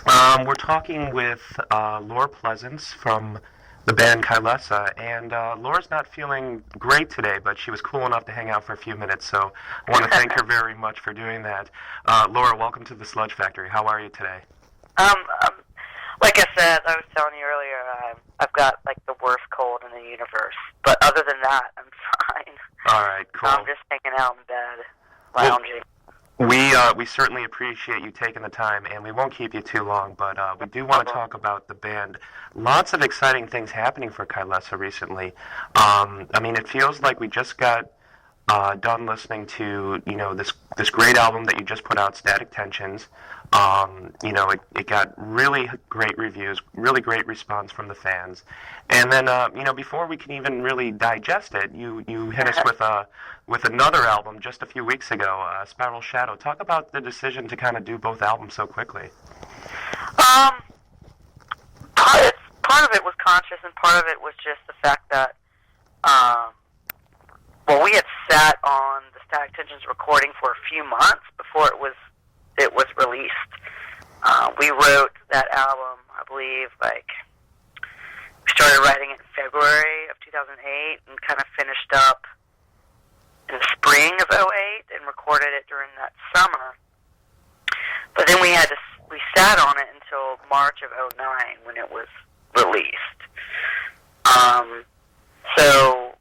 We're talking with Laura Pleasance from the band Kylesa, and Laura's not feeling great today, but she was cool enough to hang out for a few minutes, so I want to thank her very much for doing that. Laura, welcome to the Sludge Factory. How are you today? Um, um, like I said, I was telling you earlier, I've got like the worst cold in the universe. But other than that, I'm fine. All right, cool. I'm just hanging out in bed, Well, lounging. we certainly appreciate you taking the time, and we won't keep you too long, but we do want to talk about the band. Lots of exciting things happening for Kylesa recently. I mean, it feels like we just got done listening to this great album that you just put out, Static Tensions. It got really great reviews, really great response from the fans, and then before we can even really digest it, you hit us with another album just a few weeks ago, Spiral Shadow. Talk about the decision to kind of do both albums so quickly. Um, part of it was conscious, and part of it was just the fact that, we had sat on the Static Tensions recording for a few months before it was released. We wrote that album, I believe, we started writing it in February of 2008 and kind of finished up in the spring of '08 and recorded it during that summer. But then we sat on it until March of '09 when it was released. So,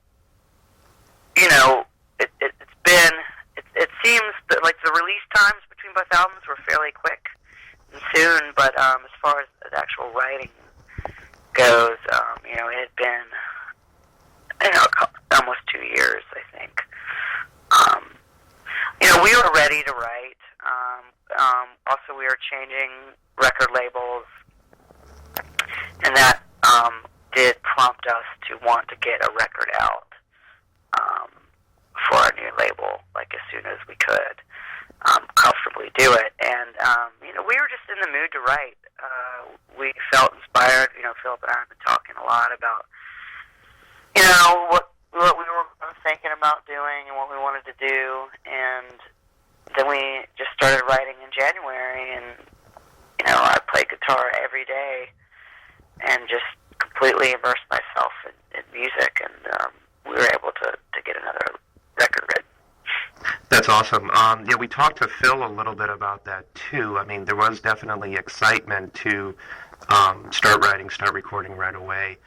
it seems that like the release times between both albums were fairly quick and soon, but as far as the actual writing goes, it had been, almost 2 years, I think. We were ready to write. Also, we were changing record labels, and that did prompt us to want to get a record out for our new label, as soon as we could comfortably do it. And, we were just in the mood to write. We felt inspired. Philip and I have been talking a lot about, what we were thinking about doing and what we wanted to do. And then we just started writing in January, and, I played guitar every day and just completely immersed myself in music, and we were able to get another record written. That's awesome. We talked to Phil a little bit about that too. I mean, there was definitely excitement to start writing, start recording right away.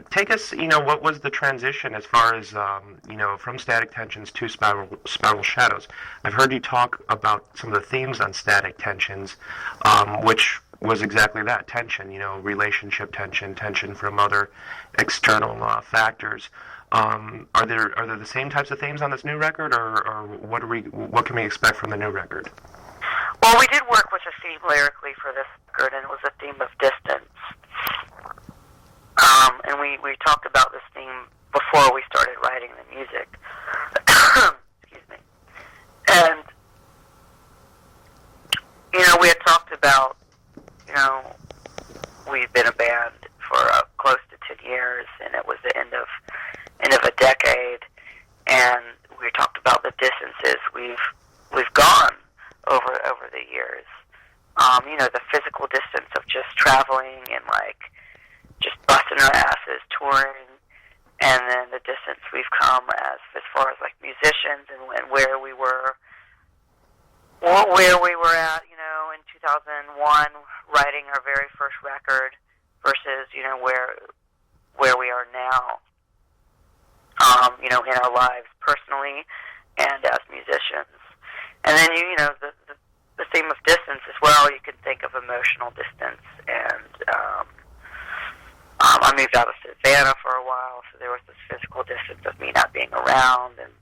Take us, what was the transition as far as, from Static Tensions to Spiral Shadows? I've heard you talk about some of the themes on Static Tensions, which was exactly that, tension, relationship tension, tension from other external factors. Are there the same types of themes on this new record, or what can we expect from the new record? Well, we did work with a theme lyrically for this record, and it was a theme of distance. And we talked about this theme before we started writing the music. Excuse me. And, we had talked about, we'd been a band for close to 10 years, and it was the end of a decade, and we talked about the distances we've gone over the years. The physical distance of just traveling and just busting our asses touring, and then the distance we've come as far as musicians and where we were at, in 2001 writing our very first record versus where we are now. In our lives personally and as musicians. And then, the theme of distance as well, you can think of emotional distance. And I moved out of Savannah for a while, so there was this physical distance of me not being around, and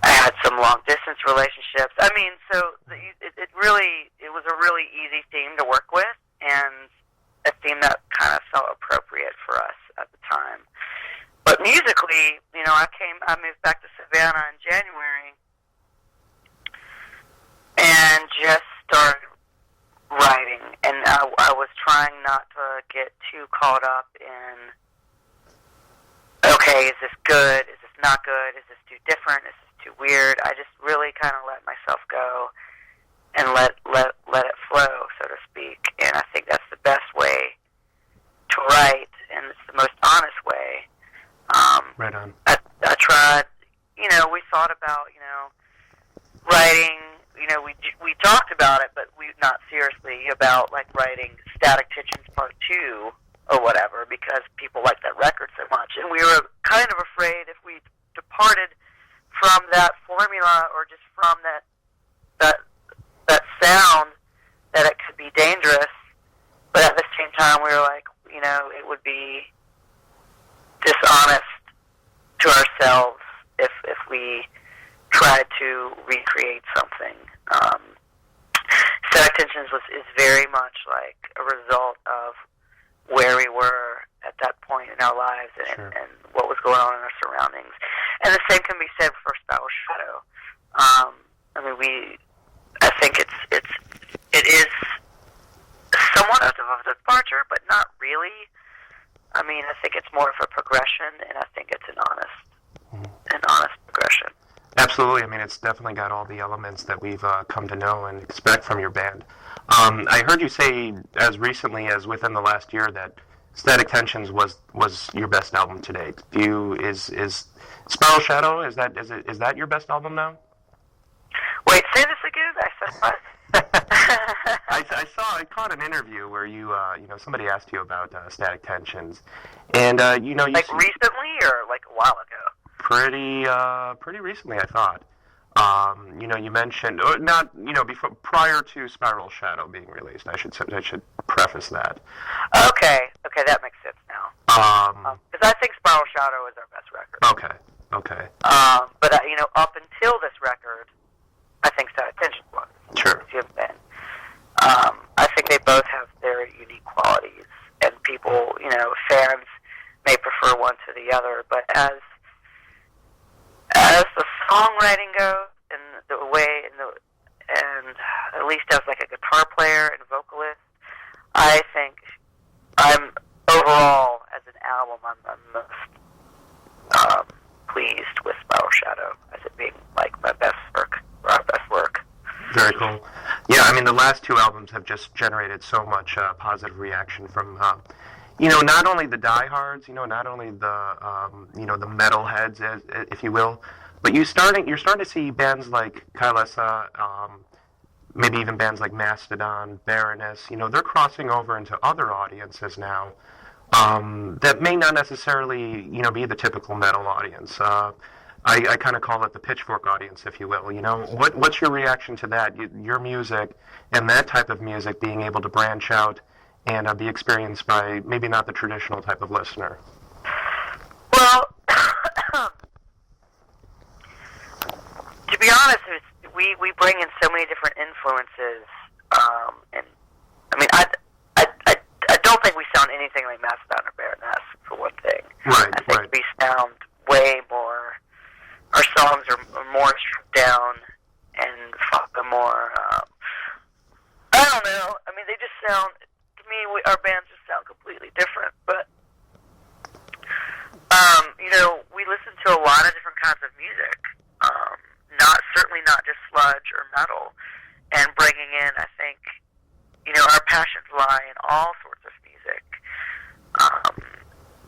I had some long-distance relationships. I mean, so it was a really easy theme to work with, and a theme that kind of felt appropriate for us at the time. But musically, I moved back to Savannah in January and just started writing. And I was trying not to get too caught up in, okay, is this good? Is this not good? Is this too different? Is this too weird? I just really kind of let myself go and let it flow, so to speak. not seriously about like writing Static Tensions Part 2 or whatever because people like that record so much. And we were kind of afraid if we departed from that formula or just from that sound that it could be dangerous. But at the same time, we were like, it would be dishonest to ourselves if we tried to recreate something. Static Tensions is very much like a result of where we were at that point in our lives and what was going on in our surroundings. And the same can be said for Spiral Shadow. I think it is somewhat of a departure, but not really. I think it's more of a progression, and I think it's an honest progression. Absolutely. It's definitely got all the elements that we've come to know and expect from your band. I heard you say as recently as within the last year that Static Tensions was your best album to date. Is Spiral Shadow, is that your best album now? Wait, say this again? I said what? I caught an interview where somebody asked you about Static Tensions, and you recently or like a while ago. Pretty recently, I thought. You mentioned prior to Spiral Shadow being released. I should preface that. Okay, that makes sense now. Because I think Spiral Shadow is our best record. Okay. But up until this record, I think Static Tensions was. Sure. I think they both have their unique qualities, and people, fans may prefer one to the other. But as the songwriting goes, and the way, and at least as like a guitar player and vocalist, I think I'm overall as an album, I'm most pleased with Spiral Shadow as it being like my best work, or our best work. Very cool. Yeah, the last two albums have just generated so much positive reaction from, not only the diehards, not only the, the metalheads, if you will, but you're starting to see bands like Kylesa, maybe even bands like Mastodon, Baroness, they're crossing over into other audiences now that may not necessarily, be the typical metal audience. I kind of call it the pitchfork audience, if you will. What's your reaction to that? Your music and that type of music being able to branch out and be experienced by maybe not the traditional type of listener. Well, to be honest, we bring in so many different influences, and I don't think we sound anything like Mastodon or Baroness, for one thing. Right. I think we sound way more. Our songs are more stripped down and more. I don't know. They just sound to me. Our bands just sound completely different. But we listen to a lot of different kinds of music. Certainly not just sludge or metal. And bringing in, I think, our passions lie in all sorts of music.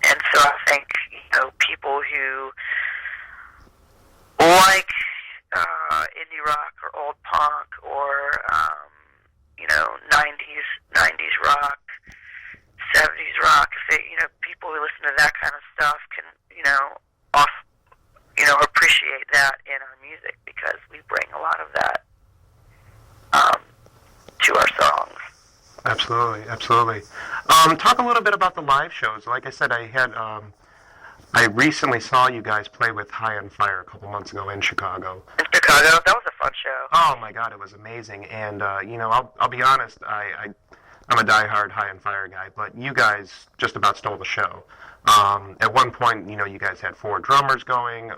And so I think people who like indie rock or old punk or 90s rock, 70s rock, if they, people who listen to that kind of stuff can appreciate that in our music because we bring a lot of that to our songs. Absolutely. Talk a little bit about the live shows. Like I said, I recently saw you guys play with High on Fire a couple months ago in Chicago. In Chicago? That was a fun show. Oh my God, it was amazing. And I'll be honest, I'm a diehard High on Fire guy, but you guys just about stole the show. At one point, you guys had 4 drummers going.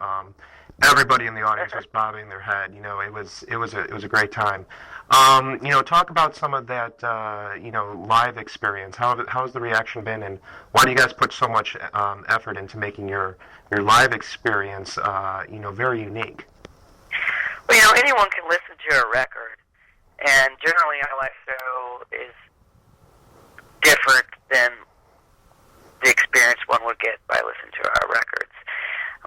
Everybody in the audience was bobbing their head. It was a great time. Talk about some of that live experience. How's the reaction been, and why do you guys put so much effort into making your live experience very unique? Well, anyone can listen to a record, and generally our live show is different than the experience one would get by listening to our records.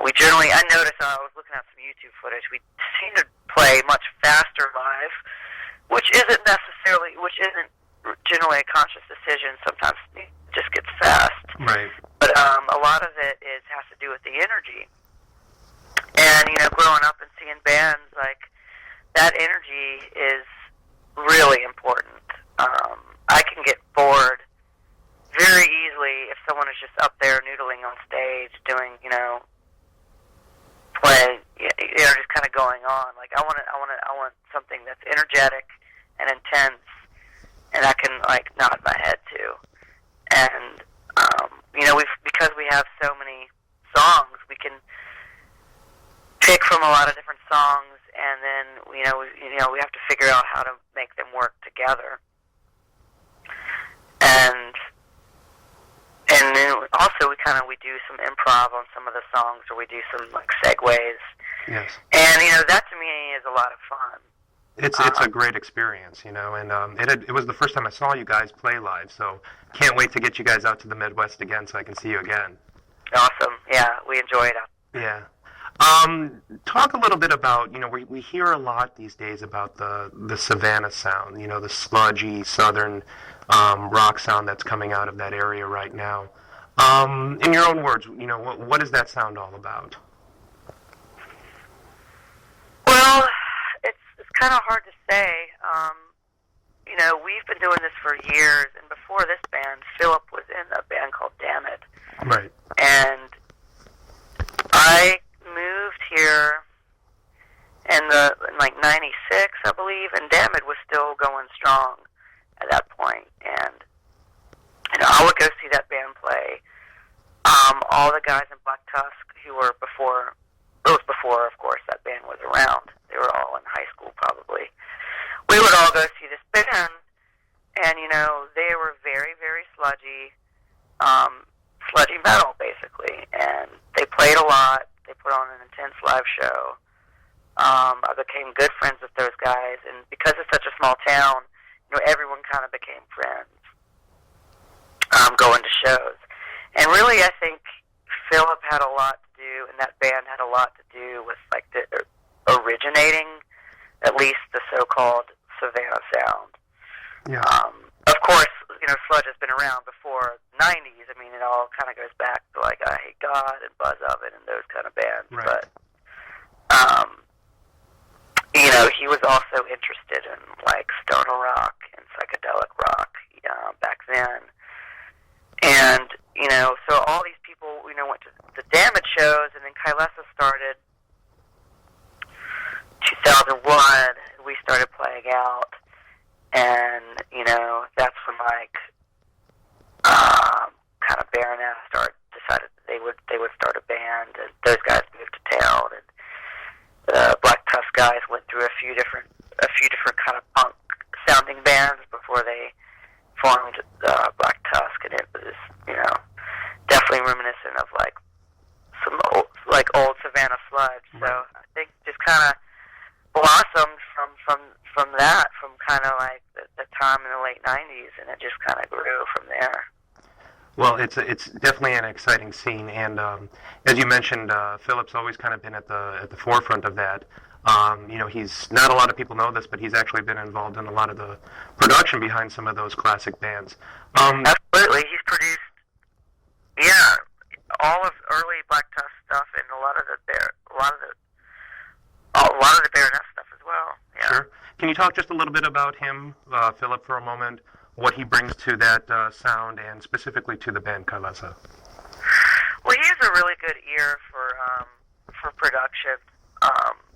I noticed, I was looking at some YouTube footage, we seem to play much faster live, which isn't generally a conscious decision. Sometimes it just gets fast. Right. But a lot of it has to do with the energy. And, growing up and seeing bands, like, that energy is really important. I can get bored very easily if someone is just up there noodling on stage doing, playing, just kind of going on. Like, I want something that's energetic and intense, and I can, like, nod my head to. And, because we have so many songs, we can pick from a lot of different songs, and then, we have to figure out how to make them work together. And then also we do some improv on some of the songs, or we do some, like, segues. Yes. And, that to me is a lot of fun. It's a great experience, and it was the first time I saw you guys play live, so can't wait to get you guys out to the Midwest again so I can see you again. Awesome. Yeah, we enjoy it. Yeah. Talk a little bit about, we hear a lot these days about the Savannah sound, the sludgy southern rock sound that's coming out of that area right now. In your own words, what is that sound all about? Well, it's kind of hard to say. We've been doing this for years, and before this band, Philip was in a band called Damn It. Right. And I moved here in like 96, I believe, and Damn It was still going strong at that point. And I would go see that band play. All the guys in Black Tusk who were before, of course, that band was around. They were all in high school probably. We would all go see this band, and they were very, very sludgy metal basically, and they played a lot. They put on an intense live show. I became good friends with those guys, and because it's such a small town, everyone kind of became friends going to shows. And really, I think Philip had a lot to do, and that band had a lot to do with, like, the originating, at least the so-called Savannah sound. Yeah. Of course, Sludge has been around before the 90s. I mean, it all kind of goes back to, like, I Hate God and Buzz Oven and those kind of bands. Right. But, he was also interested in, like, stoner rock and psychedelic rock back then. And, so all these people, went to the Damage shows, and then Kylesa started 2001. We started playing out, and, that's when, like, kind of Baroness decided that they would start a band, and those guys moved to town, and the Black Tusk guys went through a few different kind of punk sounding bands before they formed Black Tusk, and it was, definitely reminiscent of, like, some old Savannah sludge. So I think just kind of blossomed from that, from kind of like the time in the late 90s, and it just kind of grew from there. Well, it's definitely an exciting scene, and as you mentioned, Philip's always kind of been at the forefront of that. He's not a lot of people know this, but he's actually been involved in a lot of the production behind some of those classic bands. Absolutely, he's produced, all of early Black Tusk stuff, and a lot of the Baroness stuff as well. Yeah. Sure. Can you talk just a little bit about him, Philip, for a moment? What he brings to that sound, and specifically to the band Kylesa? Well, he has a really good ear for production,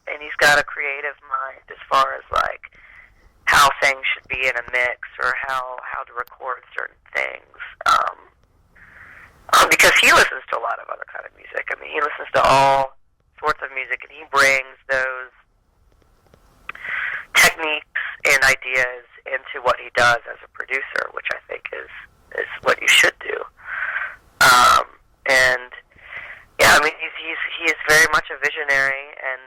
and he's got a creative mind as far as, like, how things should be in a mix, or how to record certain things. Because he listens to a lot of other kind of music. I mean, he listens to all sorts of music, and he brings those techniques and ideas into what he does as a producer, which I think is what you should do. And yeah, I mean, he is very much a visionary, and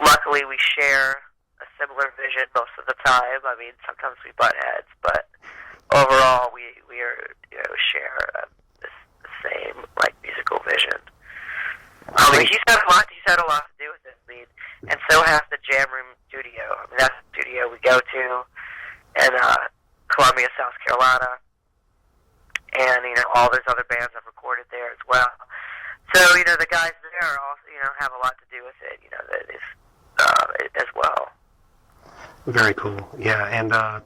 luckily we share a similar vision most of the time. I mean, sometimes we butt heads, but overall we are, share the same, like, musical vision. He's had a lot to do with this lead, and so has the Jam Room studio. I mean, that's the studio we go to, and Columbia, South Carolina, and all those other bands I've recorded there as well. So the guys there also have a lot to do with it. That is as well. Very cool. Yeah, and I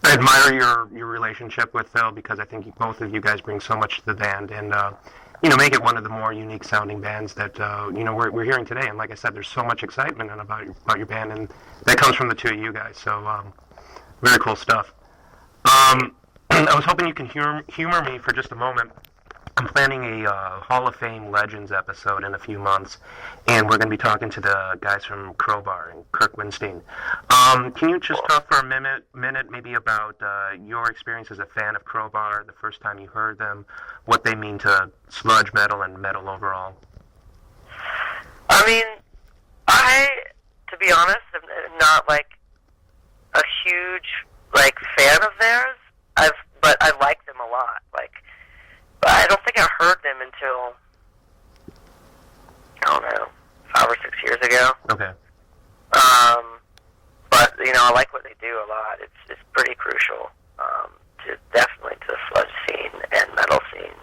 admire your relationship with Phil, because I think both of you guys bring so much to the band, and make it one of the more unique sounding bands that we're hearing today. And like I said, there's so much excitement about your band, and that comes from the two of you guys. So very cool stuff. I was hoping you can humor me for just a moment. I'm planning a Hall of Fame Legends episode in a few months, and we're going to be talking to the guys from Crowbar and Kirk Winstein. Can you just talk for a minute maybe about your experience as a fan of Crowbar, the first time you heard them, what they mean to sludge metal and metal overall? I mean, to be honest, am not like a huge fan of theirs. But I like them a lot. I don't think I heard them until, I don't know, 5 or 6 years ago. Okay. But I like what they do a lot. It's pretty crucial definitely to the sludge scene and metal scene.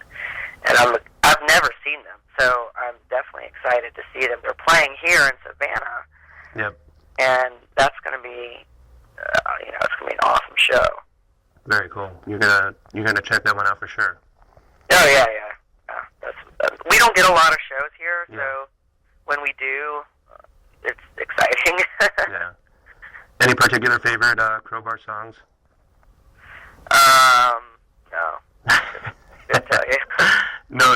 And I've never seen them, so I'm definitely excited to see them. They're playing here in Savannah. Yep. And that's going to be, it's going to be an awesome show. Very cool. You're gonna check that one out for sure. Oh yeah. We don't get a lot of shows here, so when we do, it's exciting. Yeah. Any particular favorite Crowbar songs? No. Couldn't tell you.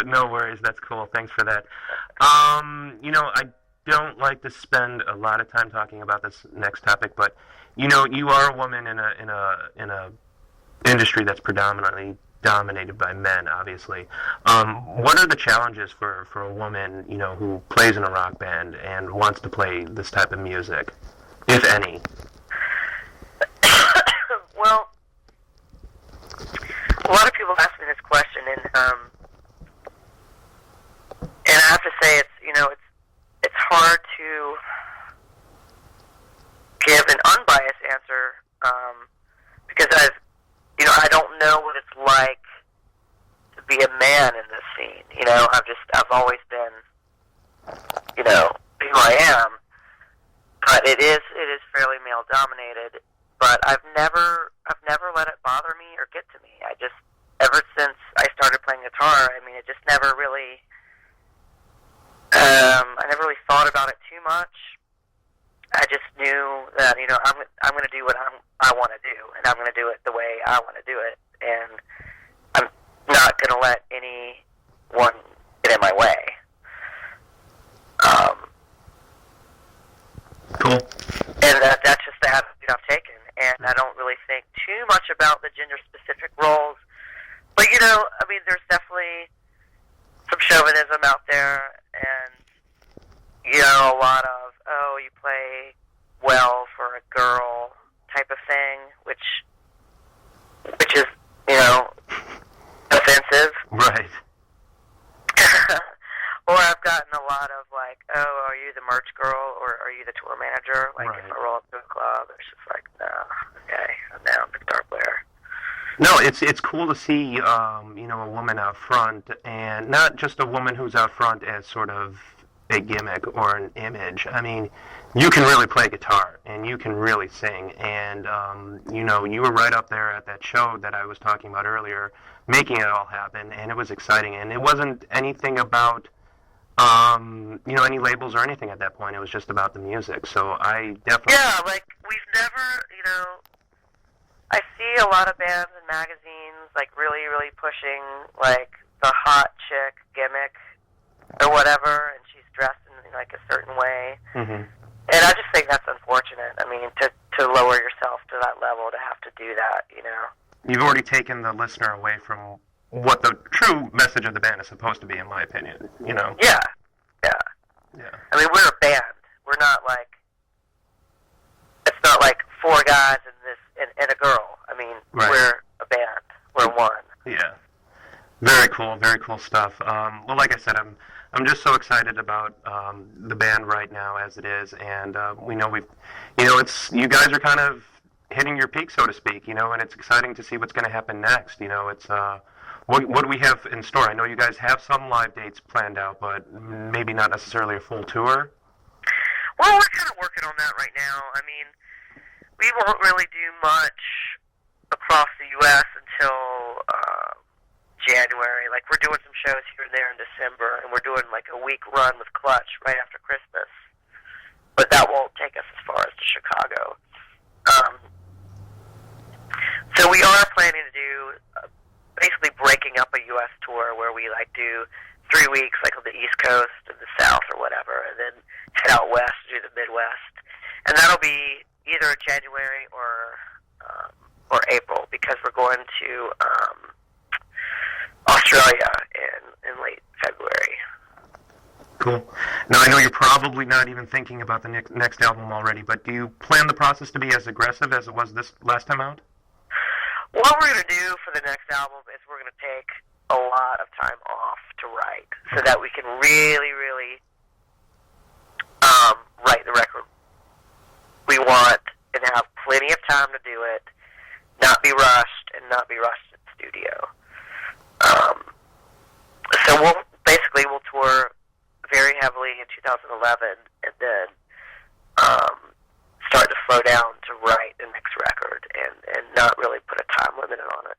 No worries. That's cool. Thanks for that. I don't like to spend a lot of time talking about this next topic, but you are a woman in a industry that's predominantly dominated by men, obviously. What are the challenges for a woman, who plays in a rock band and wants to play this type of music, if any? Well, a lot of people ask me this question, and I have to say it's hard to give an unbiased answer because I don't know what it's like to be a man in this scene. I've always been, who I am, but it is fairly male dominated. But I've never let it bother me or get to me. Ever since I started playing guitar, it just never really, I never really thought about it too much. I just knew that I'm going to do what I want to do, and I'm going to do it the way I want to do it, and I'm not going to let anyone get in my way. Cool. And that's just the attitude I've taken, and I don't really think too much about the gender-specific roles. But there's definitely some chauvinism out there, and a lot of, you play well for a girl type of thing, which is, offensive. Right. Or I've gotten a lot of are you the merch girl or are you the tour manager? Right. If I roll up to a club, it's just no, okay, I'm down, the guitar player. No, it's cool to see, a woman out front, and not just a woman who's out front as sort of a gimmick or an image. You can really play guitar, and you can really sing, and, you were right up there at that show that I was talking about earlier, making it all happen, and it was exciting, and it wasn't anything about, any labels or anything at that point. It was just about the music, so I definitely... Yeah, we've never, I see a lot of bands and magazines, really, really pushing, the hot chick gimmick or whatever, and she's dressed in, a certain way. Mm-hmm. And I just think that's unfortunate. To lower yourself to that level, to have to do that, You've already taken the listener away from what the true message of the band is supposed to be, in my opinion, Yeah. We're a band. We're not it's not four guys and a girl. Right. We're a band. We're one. Yeah. Very cool stuff. Well, like I said, I'm just so excited about the band right now as it is, and we know it's you guys are kind of hitting your peak, so to speak, and it's exciting to see what's going to happen next. It's what do we have in store? I know you guys have some live dates planned out, but maybe not necessarily a full tour. Well, we're kind of working on that right now. I mean, we won't really do much across the U.S. until January. Like, we're doing some shows here and there in December, and we're doing like a week run with Clutch right after Christmas. But that won't take us as far as to Chicago. So we are planning to do basically breaking up a U.S. tour where we like do 3 weeks like on the East Coast and the South or whatever, and then head out west to do the Midwest. And that'll be either January or April, because we're going to Australia in late February. Cool. Now, I know you're probably not even thinking about the next album already, but do you plan the process to be as aggressive as it was this last time out? What we're going to do for the next album is we're going to take a lot of time off to write so that we can really, really write the record we want and have plenty of time to do it, not be rushed, and not be rushed in the studio. So we'll tour very heavily in 2011, and then start to slow down to write the next record, and not really put a time limit on it.